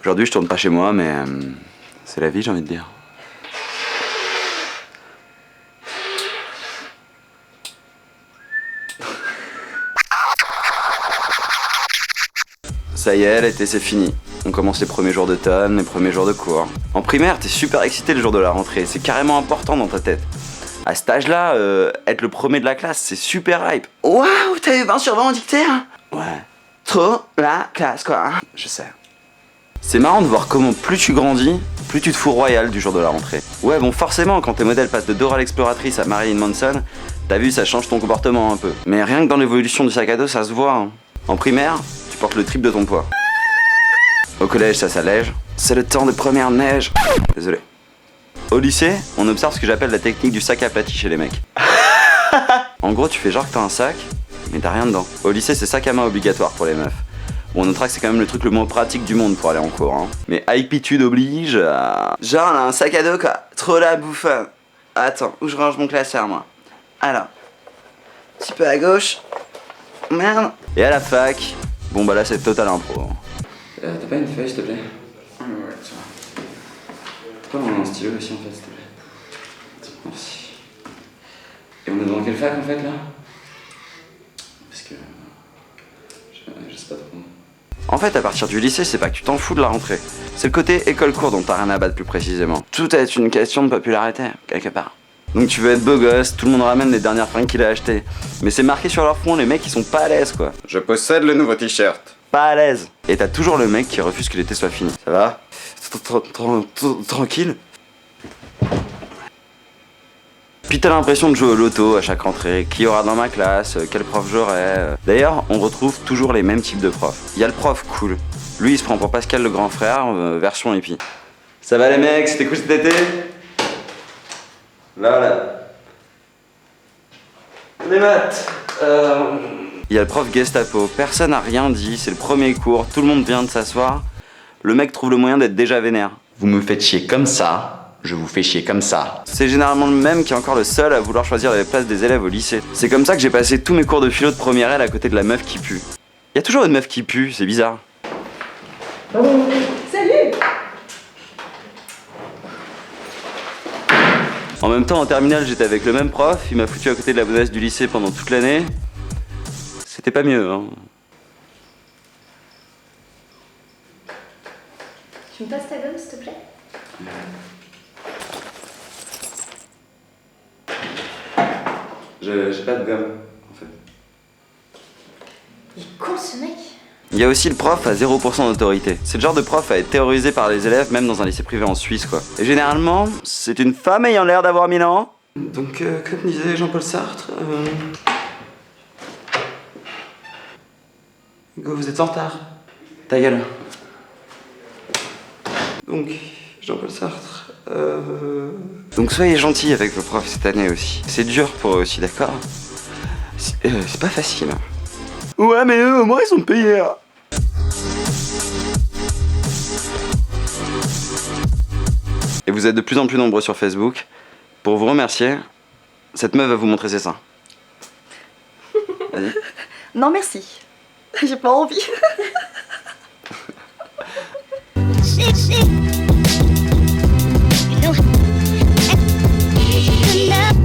Aujourd'hui je tourne pas chez moi mais c'est la vie j'ai envie de dire. Ça y est, l'été c'est fini. On commence les premiers jours d'automne, les premiers jours de cours. En primaire, t'es super excité le jour de la rentrée, c'est carrément important dans ta tête. À cet âge-là, être le premier de la classe, c'est super hype. Waouh, t'as eu 20 sur 20 en dictée hein? Ouais. Trop la classe quoi. Je sais. C'est marrant de voir comment plus tu grandis, plus tu te fous royal du jour de la rentrée. Ouais bon forcément quand tes modèles passent de Dora l'exploratrice à Marilyn Manson, t'as vu ça change ton comportement un peu. Mais rien que dans l'évolution du sac à dos ça se voit. Hein. En primaire, tu portes le triple de ton poids. Au collège ça s'allège, c'est le temps de première neige. Désolé. Au lycée, on observe ce que j'appelle la technique du sac aplati chez les mecs. En gros tu fais genre que t'as un sac, mais t'as rien dedans. Au lycée c'est sac à main obligatoire pour les meufs. Bon, on notera que c'est quand même le truc le moins pratique du monde pour aller en cours. Hein. Mais hypitude oblige. Genre, on a un sac à dos quoi. Trop la bouffe. Attends, où je range mon classeur moi? Alors, un petit peu à gauche. Merde. Et à la fac, bon bah là c'est total impro. Hein. T'as pas une feuille s'il te plaît? Ouais, ça va. T'as pas un stylo aussi en fait s'il te plaît? Merci. Et on est dans quelle fac en fait là? Parce que. Je sais pas trop. En fait, à partir du lycée, c'est pas que tu t'en fous de la rentrée. C'est le côté école-cours dont t'as rien à battre plus précisément. Tout est une question de popularité, quelque part. Donc tu veux être beau gosse, tout le monde ramène les dernières fringues qu'il a achetées. Mais c'est marqué sur leur front, les mecs ils sont pas à l'aise quoi. Je possède le nouveau t-shirt. Pas à l'aise. Et t'as toujours le mec qui refuse que l'été soit fini. Ça va? Tranquille. Puis t'as l'impression de jouer au loto à chaque rentrée, qui y aura dans ma classe, quel prof j'aurai. D'ailleurs, on retrouve toujours les mêmes types de profs. Il y a le prof cool. Lui, il se prend pour Pascal le grand frère, version hippie. Ça va les mecs, c'était cool cet été? Voilà. Les maths. Il y a le prof Gestapo, personne n'a rien dit, c'est le premier cours, tout le monde vient de s'asseoir. Le mec trouve le moyen d'être déjà vénère. Vous me faites chier comme ça. Je vous fais chier comme ça. C'est généralement le même qui est encore le seul à vouloir choisir les places des élèves au lycée. C'est comme ça que j'ai passé tous mes cours de philo de première L à côté de la meuf qui pue. Y a toujours une meuf qui pue, c'est bizarre. Salut! En même temps, en terminale, j'étais avec le même prof, il m'a foutu à côté de la bonasse du lycée pendant toute l'année. C'était pas mieux, hein. Tu me passes ta gomme, s'il te plaît? J'ai pas de gomme, en fait. Il est con ce mec. Il y a aussi le prof à 0% d'autorité. C'est le genre de prof à être terrorisé par les élèves, même dans un lycée privé en Suisse, quoi. Et généralement, c'est une femme ayant l'air d'avoir 1000 ans. Donc, comme disait Jean-Paul Sartre, Hugo, vous êtes en retard. Ta gueule. Donc, Jean-Paul Sartre, Donc soyez gentils avec vos profs cette année aussi. C'est dur pour eux aussi, d'accord? C'est pas facile. Ouais, mais eux, au moins, ils sont payés. Et vous êtes de plus en plus nombreux sur Facebook. Pour vous remercier, cette meuf va vous montrer ses seins. Vas-y. Non merci. J'ai pas envie. You know,